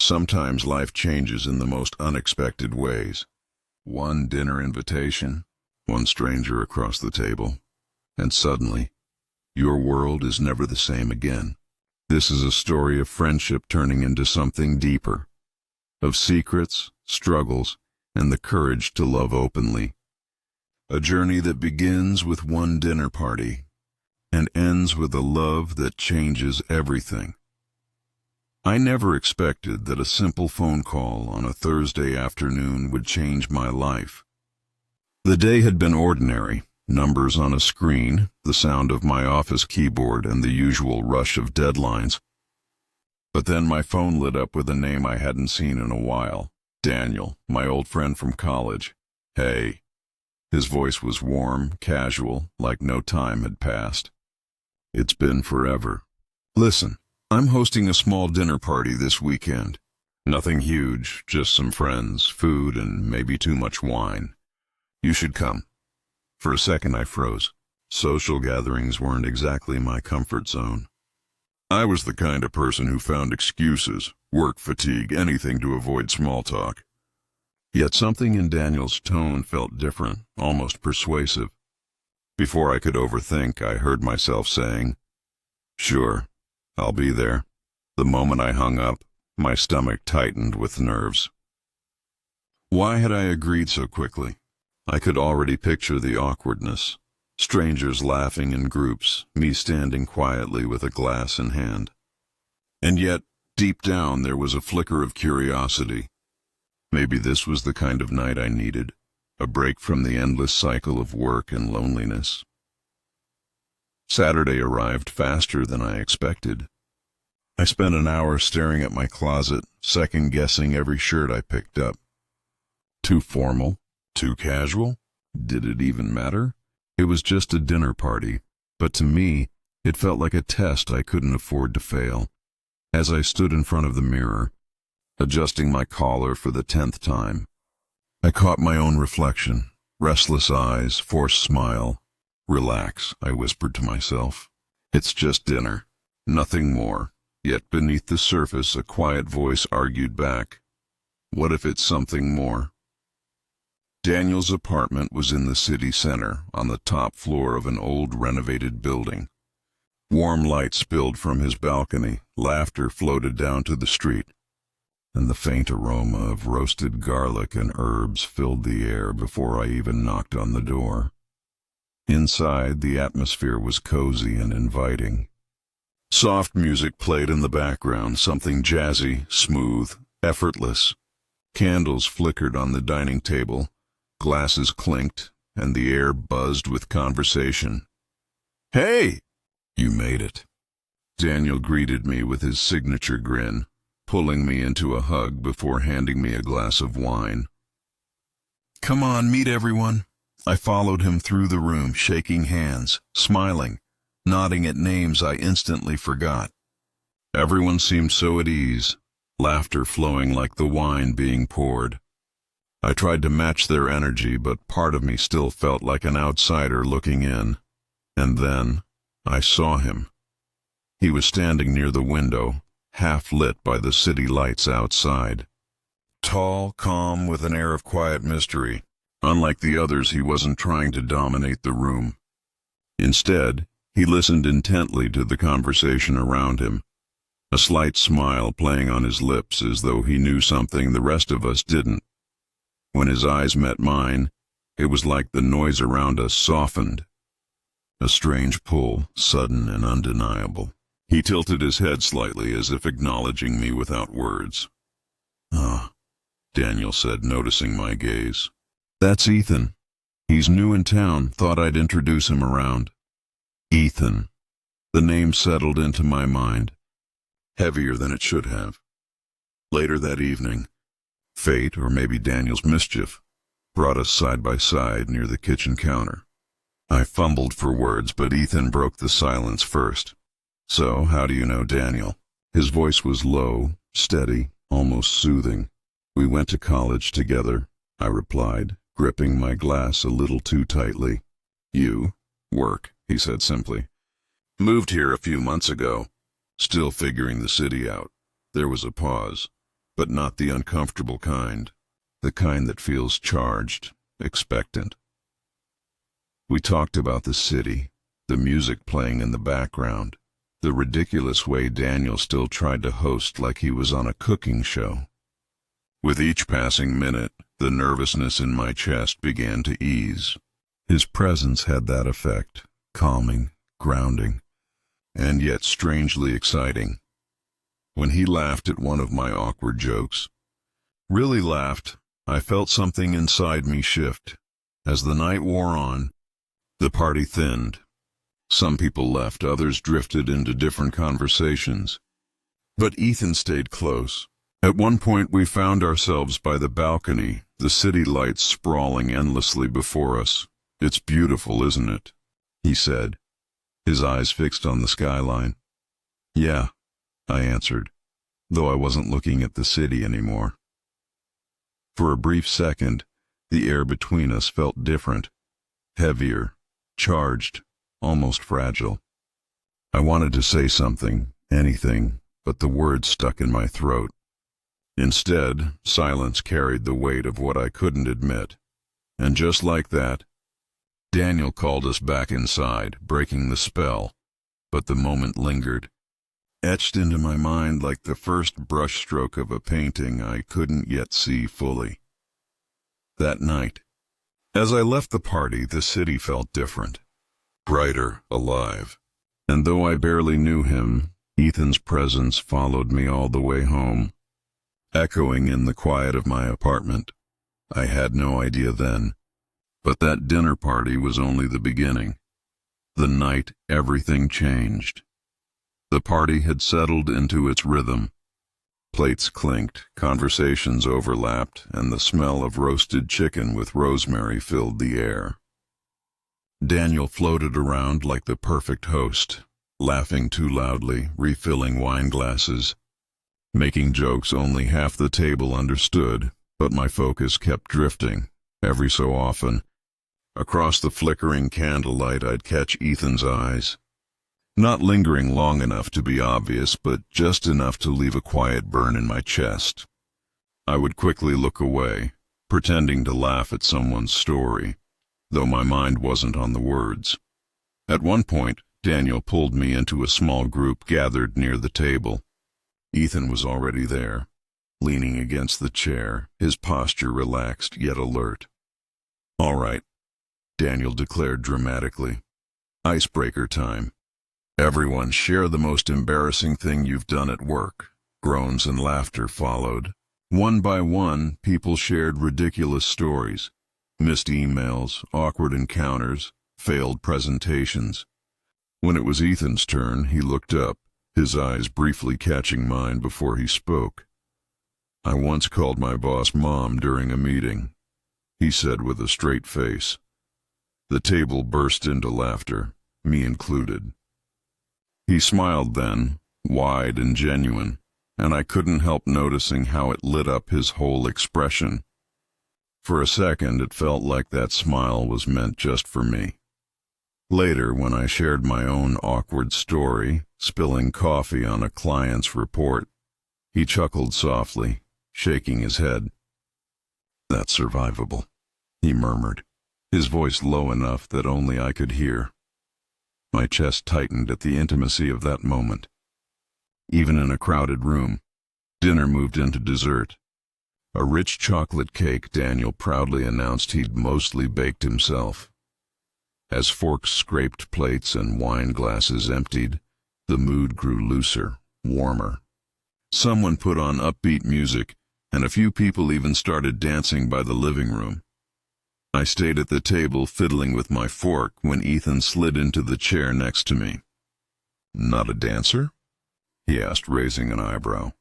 Sometimes life changes in the most unexpected ways. One dinner invitation, one stranger across the table, and suddenly, your world is never the same again. This is a story of friendship turning into something deeper, of secrets, struggles, and the courage to love openly. A journey that begins with one dinner party and ends with a love that changes everything. I never expected that a simple phone call on a Thursday afternoon would change my life. The day had been ordinary, numbers on a screen, the sound of my office keyboard, and the usual rush of deadlines. But then my phone lit up with a name I hadn't seen in a while. Daniel, my old friend from college. Hey. His voice was warm, casual, like no time had passed. It's been forever. Listen, I'm hosting a small dinner party this weekend. Nothing huge, just some friends, food, and maybe too much wine. You should come. For a second I froze. Social gatherings weren't exactly my comfort zone. I was the kind of person who found excuses, work fatigue, anything to avoid small talk. Yet something in Daniel's tone felt different, almost persuasive. Before I could overthink, I heard myself saying, "Sure, I'll be there." The moment I hung up, my stomach tightened with nerves. Why had I agreed so quickly? I could already picture the awkwardness. Strangers laughing in groups, me standing quietly with a glass in hand. And yet, deep down, there was a flicker of curiosity. Maybe this was the kind of night I needed, a break from the endless cycle of work and loneliness. Saturday arrived faster than I expected. I spent an hour staring at my closet, second-guessing every shirt I picked up. Too formal? Too casual? Did it even matter? It was just a dinner party, but to me, it felt like a test I couldn't afford to fail. As I stood in front of the mirror, adjusting my collar for the 10th time, I caught my own reflection, restless eyes, forced smile. "Relax," I whispered to myself. "It's just dinner, nothing more." Yet beneath the surface, a quiet voice argued back, "What if it's something more?" Daniel's apartment was in the city center, on the top floor of an old renovated building. Warm light spilled from his balcony, laughter floated down to the street, and the faint aroma of roasted garlic and herbs filled the air before I even knocked on the door. Inside, the atmosphere was cozy and inviting. Soft music played in the background, something jazzy, smooth, effortless. Candles flickered on the dining table, glasses clinked, and the air buzzed with conversation. "Hey! You made it." Daniel greeted me with his signature grin, pulling me into a hug before handing me a glass of wine. "Come on, meet everyone." I followed him through the room, shaking hands, smiling, nodding at names I instantly forgot. Everyone seemed so at ease, laughter flowing like the wine being poured. I tried to match their energy, but part of me still felt like an outsider looking in. And then, I saw him. He was standing near the window, half lit by the city lights outside. Tall, calm, with an air of quiet mystery. Unlike the others, he wasn't trying to dominate the room. Instead, he listened intently to the conversation around him, a slight smile playing on his lips as though he knew something the rest of us didn't. When his eyes met mine, it was like the noise around us softened. A strange pull, sudden and undeniable. He tilted his head slightly as if acknowledging me without words. "Ah," Daniel said, noticing my gaze. "That's Ethan. He's new in town, thought I'd introduce him around." Ethan. The name settled into my mind, heavier than it should have. Later that evening, fate, or maybe Daniel's mischief, brought us side by side near the kitchen counter. I fumbled for words, but Ethan broke the silence first. "So, how do you know Daniel?" His voice was low, steady, almost soothing. "We went to college together," I replied, gripping my glass a little too tightly. "You?" "Work," he said simply. "Moved here a few months ago. Still figuring the city out." There was a pause. but not the uncomfortable kind, the kind that feels charged, expectant. We talked about the city, the music playing in the background, the ridiculous way Daniel still tried to host like he was on a cooking show. With each passing minute, the nervousness in my chest began to ease. His presence had that effect, calming, grounding, and yet strangely exciting. When he laughed at one of my awkward jokes, really laughed, I felt something inside me shift. As the night wore on, the party thinned. Some people left, others drifted into different conversations. But Ethan stayed close. At one point we found ourselves by the balcony, the city lights sprawling endlessly before us. "It's beautiful, isn't it?" he said, his eyes fixed on the skyline. "Yeah," I answered, though I wasn't looking at the city anymore. For a brief second, the air between us felt different, heavier, charged, almost fragile. I wanted to say something, anything, but the words stuck in my throat. Instead, silence carried the weight of what I couldn't admit. And just like that, Daniel called us back inside, breaking the spell. But the moment lingered, etched into my mind like the first brushstroke of a painting I couldn't yet see fully. That night, as I left the party, the city felt different, brighter, alive. And though I barely knew him, Ethan's presence followed me all the way home, echoing in the quiet of my apartment. I had no idea then, but that dinner party was only the beginning. The night everything changed. The party had settled into its rhythm. Plates clinked, conversations overlapped, and the smell of roasted chicken with rosemary filled the air. Daniel floated around like the perfect host, laughing too loudly, refilling wine glasses, making jokes only half the table understood, but my focus kept drifting. Every so often, across the flickering candlelight, I'd catch Ethan's eyes, not lingering long enough to be obvious, but just enough to leave a quiet burn in my chest. I would quickly look away, pretending to laugh at someone's story, though my mind wasn't on the words. At one point, Daniel pulled me into a small group gathered near the table. Ethan was already there, leaning against the chair, his posture relaxed yet alert. "All right," Daniel declared dramatically. "Icebreaker time. Everyone share the most embarrassing thing you've done at work." Groans and laughter followed. One by one, people shared ridiculous stories, missed emails, awkward encounters, failed presentations. When it was Ethan's turn, he looked up, his eyes briefly catching mine before he spoke. "I once called my boss Mom during a meeting," he said with a straight face. The table burst into laughter, me included. He smiled then, wide and genuine, and I couldn't help noticing how it lit up his whole expression. For a second, it felt like that smile was meant just for me. Later, when I shared my own awkward story, spilling coffee on a client's report, he chuckled softly, shaking his head. "That's survivable," he murmured, his voice low enough that only I could hear. My chest tightened at the intimacy of that moment. Even in a crowded room, dinner moved into dessert. A rich chocolate cake Daniel proudly announced he'd mostly baked himself. As forks scraped plates and wine glasses emptied, the mood grew looser, warmer. Someone put on upbeat music, and a few people even started dancing by the living room. I stayed at the table fiddling with my fork when Ethan slid into the chair next to me. "Not a dancer?" he asked, raising an eyebrow.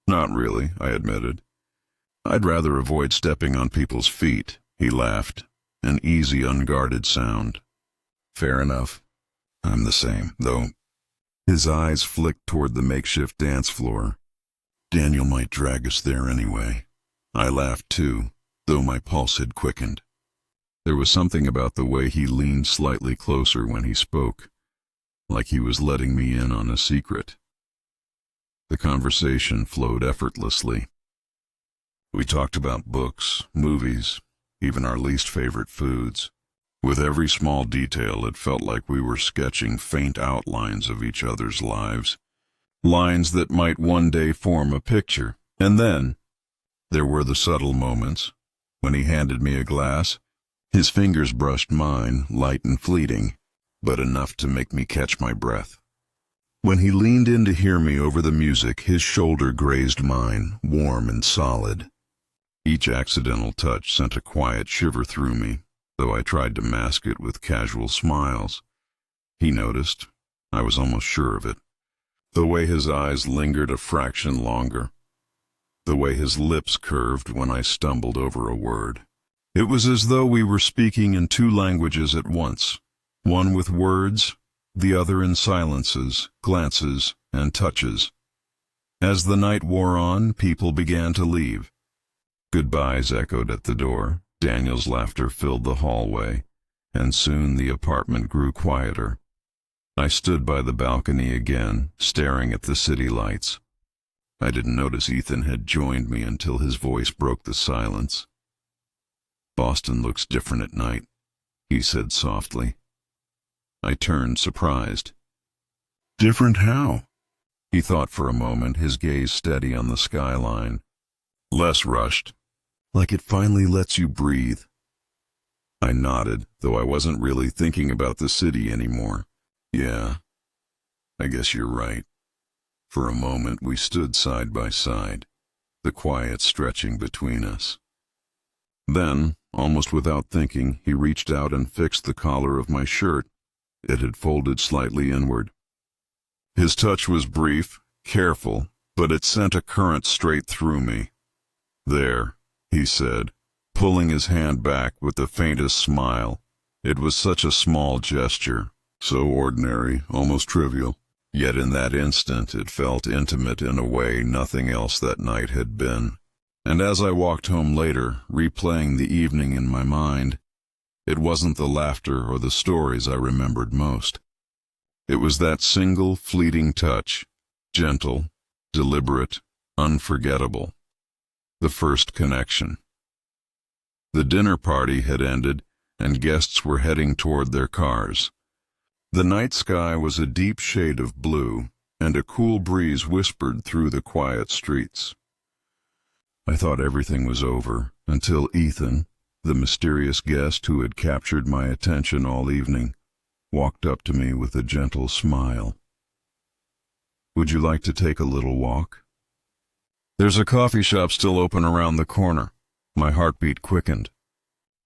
"Not really," I admitted. "I'd rather avoid stepping on people's feet," he laughed, an easy, unguarded sound. "Fair enough. I'm the same, though." His eyes flicked toward the makeshift dance floor. "Daniel might drag us there anyway." I laughed too, though my pulse had quickened. There was something about the way he leaned slightly closer when he spoke, like he was letting me in on a secret. The conversation flowed effortlessly. We talked about books, movies, even our least favorite foods. With every small detail, it felt like we were sketching faint outlines of each other's lives, lines that might one day form a picture. And then, there were the subtle moments. When he handed me a glass, his fingers brushed mine, light and fleeting, but enough to make me catch my breath. When he leaned in to hear me over the music, his shoulder grazed mine, warm and solid. Each accidental touch sent a quiet shiver through me, though I tried to mask it with casual smiles. He noticed. I was almost sure of it. The way his eyes lingered a fraction longer. The way his lips curved when I stumbled over a word. It was as though we were speaking in two languages at once, one with words, the other in silences, glances, and touches. As the night wore on, people began to leave. Goodbyes echoed at the door, Daniel's laughter filled the hallway, and soon the apartment grew quieter. I stood by the balcony again, staring at the city lights. I didn't notice Ethan had joined me until his voice broke the silence. "Boston looks different at night," he said softly. I turned, surprised. "Different how?" He thought for a moment, his gaze steady on the skyline. "Less rushed. Like it finally lets you breathe." I nodded, though I wasn't really thinking about the city anymore. "Yeah, I guess you're right." For a moment we stood side by side, the quiet stretching between us. Then, almost without thinking, he reached out and fixed the collar of my shirt. It had folded slightly inward. His touch was brief, careful, but it sent a current straight through me. "There," he said, pulling his hand back with the faintest smile. It was such a small gesture, so ordinary, almost trivial. Yet in that instant it felt intimate in a way nothing else that night had been. And as I walked home later, replaying the evening in my mind, it wasn't the laughter or the stories I remembered most. It was that single fleeting touch, gentle, deliberate, unforgettable. The first connection. The dinner party had ended, and guests were heading toward their cars. The night sky was a deep shade of blue, and a cool breeze whispered through the quiet streets. I thought everything was over, until Ethan, the mysterious guest who had captured my attention all evening, walked up to me with a gentle smile. "Would you like to take a little walk?" "There's a coffee shop still open around the corner." My heartbeat quickened.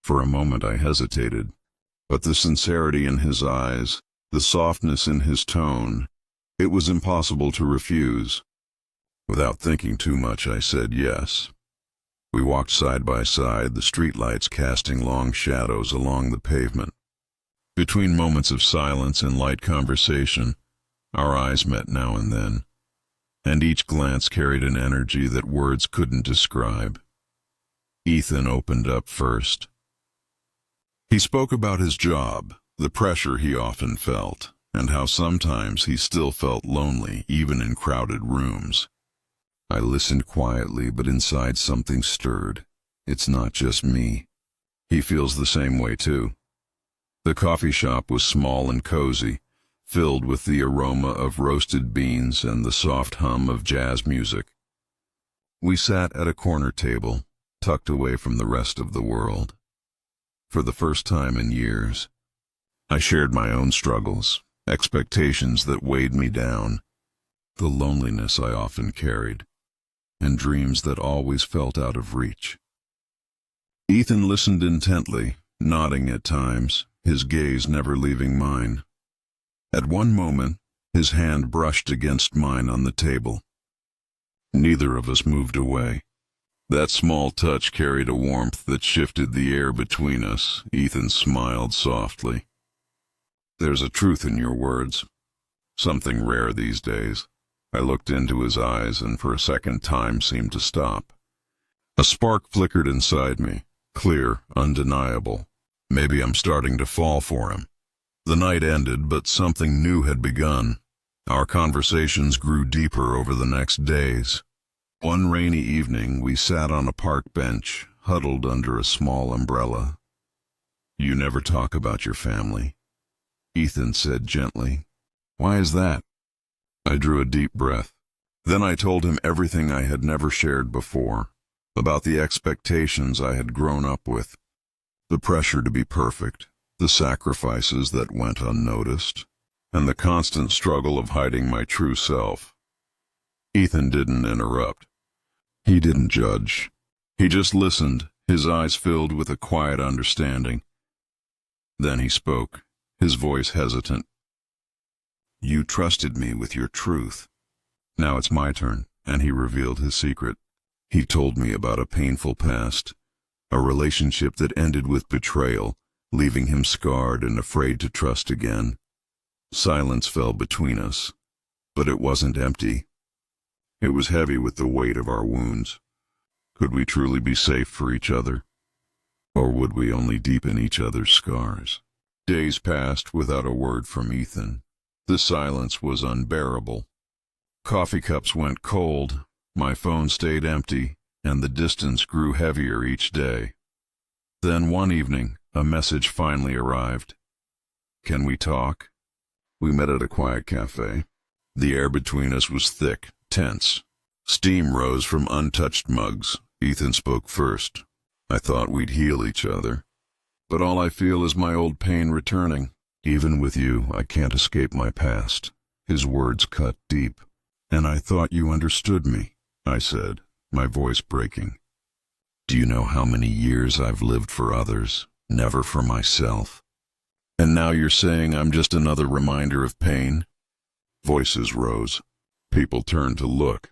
For a moment I hesitated, but the sincerity in his eyes, the softness in his tone, it was impossible to refuse. Without thinking too much, I said yes. We walked side by side, the streetlights casting long shadows along the pavement. Between moments of silence and light conversation, our eyes met now and then, and each glance carried an energy that words couldn't describe. Ethan opened up first. He spoke about his job, the pressure he often felt, and how sometimes he still felt lonely, even in crowded rooms. I listened quietly, but inside something stirred. It's not just me. He feels the same way too. The coffee shop was small and cozy, filled with the aroma of roasted beans and the soft hum of jazz music. We sat at a corner table, tucked away from the rest of the world. For the first time in years, I shared my own struggles, expectations that weighed me down, the loneliness I often carried, and dreams that always felt out of reach. Ethan listened intently, nodding at times, his gaze never leaving mine. At one moment, his hand brushed against mine on the table. Neither of us moved away. That small touch carried a warmth that shifted the air between us. Ethan smiled softly. "There's a truth in your words. Something rare these days." I looked into his eyes, and for a second time seemed to stop. A spark flickered inside me, clear, undeniable. Maybe I'm starting to fall for him. The night ended, but something new had begun. Our conversations grew deeper over the next days. One rainy evening, we sat on a park bench, huddled under a small umbrella. "You never talk about your family," Ethan said gently. "Why is that?" I drew a deep breath. Then I told him everything I had never shared before, about the expectations I had grown up with, the pressure to be perfect, the sacrifices that went unnoticed, and the constant struggle of hiding my true self. Ethan didn't interrupt. He didn't judge. He just listened, his eyes filled with a quiet understanding. Then he spoke, his voice hesitant. "You trusted me with your truth. Now it's my turn," and he revealed his secret. He told me about a painful past, a relationship that ended with betrayal, leaving him scarred and afraid to trust again. Silence fell between us, but it wasn't empty. It was heavy with the weight of our wounds. Could we truly be safe for each other? Or would we only deepen each other's scars? Days passed without a word from Ethan. The silence was unbearable. Coffee cups went cold, my phone stayed empty, and the distance grew heavier each day. Then one evening, a message finally arrived. "Can we talk?" We met at a quiet cafe. The air between us was thick, tense. Steam rose from untouched mugs. Ethan spoke first. "I thought we'd heal each other. But all I feel is my old pain returning. Even with you, I can't escape my past." His words cut deep. "And I thought you understood me," I said, my voice breaking. "Do you know how many years I've lived for others, never for myself? And now you're saying I'm just another reminder of pain?" Voices rose. People turned to look.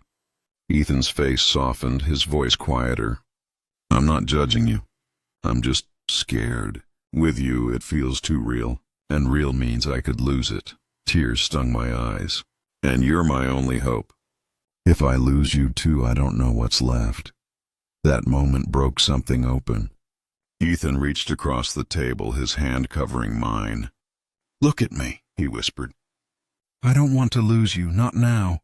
Ethan's face softened, his voice quieter. "I'm not judging you. I'm just scared. With you, it feels too real, and real means I could lose it." Tears stung my eyes. "And you're my only hope. If I lose you too, I don't know what's left." That moment broke something open. Ethan reached across the table, his hand covering mine. "Look at me," he whispered. "I don't want to lose you, not now."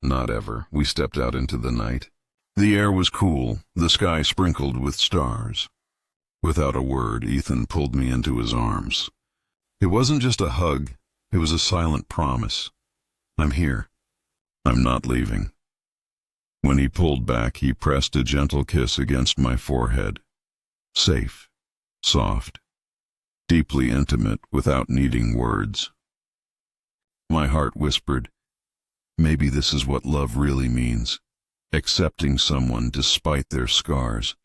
Not ever. We stepped out into the night. The air was cool, the sky sprinkled with stars. Without a word, Ethan pulled me into his arms. It wasn't just a hug, it was a silent promise. "I'm here. I'm not leaving." When he pulled back, he pressed a gentle kiss against my forehead. Safe, soft, deeply intimate without needing words. My heart whispered, maybe this is what love really means, accepting someone despite their scars.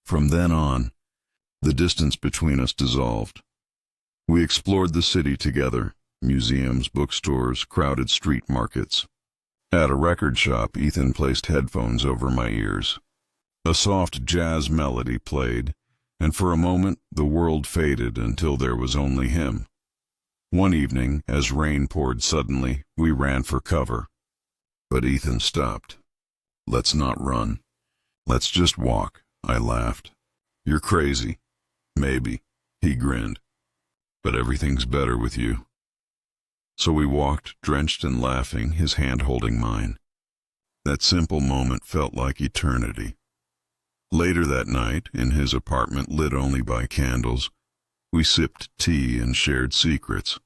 From then on, the distance between us dissolved. We explored the city together, museums, bookstores, crowded street markets. At a record shop, Ethan placed headphones over my ears. A soft jazz melody played, and for a moment the world faded until there was only him. One evening, as rain poured suddenly, we ran for cover. But Ethan stopped. "Let's not run. Let's just walk," I laughed. "You're crazy." "Maybe," he grinned. "But everything's better with you." So we walked, drenched and laughing, his hand holding mine. That simple moment felt like eternity. Later that night, in his apartment lit only by candles, we sipped tea and shared secrets.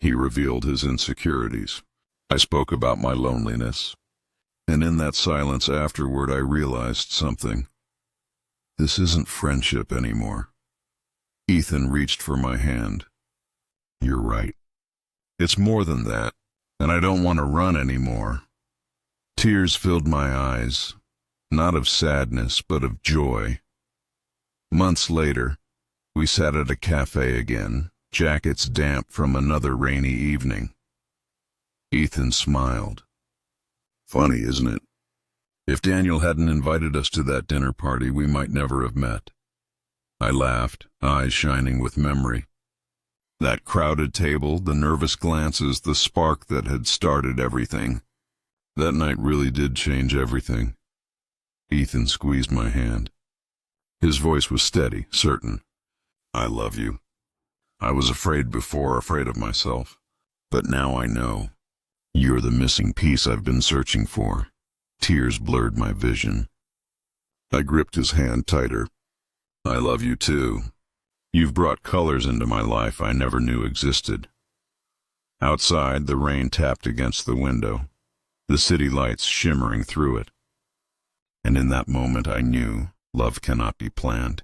He revealed his insecurities. I spoke about my loneliness. And in that silence afterward, I realized something. This isn't friendship anymore. Ethan reached for my hand. "You're right. It's more than that, and I don't want to run anymore." Tears filled my eyes, not of sadness, but of joy. Months later, we sat at a cafe again, jackets damp from another rainy evening. Ethan smiled. "Funny, isn't it? If Daniel hadn't invited us to that dinner party, we might never have met." I laughed, eyes shining with memory. That crowded table, the nervous glances, the spark that had started everything. That night really did change everything. Ethan squeezed my hand. His voice was steady, certain. "I love you. I was afraid before, afraid of myself. But now I know. You're the missing piece I've been searching for." Tears blurred my vision. I gripped his hand tighter. I love you too. You've brought colors into my life I never knew existed. Outside, the rain tapped against the window, the city lights shimmering through it. And in that moment I knew love cannot be planned.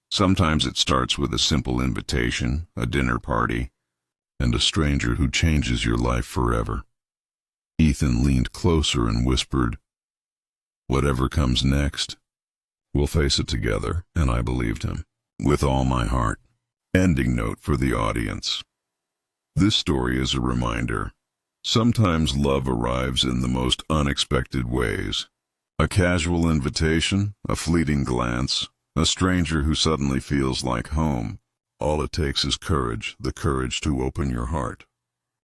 Sometimes it starts with a simple invitation, a dinner party, and a stranger who changes your life forever. Ethan leaned closer and whispered, "Whatever comes next, we'll face it together," and I believed him, with all my heart. Ending note for the audience. This story is a reminder. Sometimes love arrives in the most unexpected ways. A casual invitation, a fleeting glance, a stranger who suddenly feels like home. All it takes is courage, the courage to open your heart.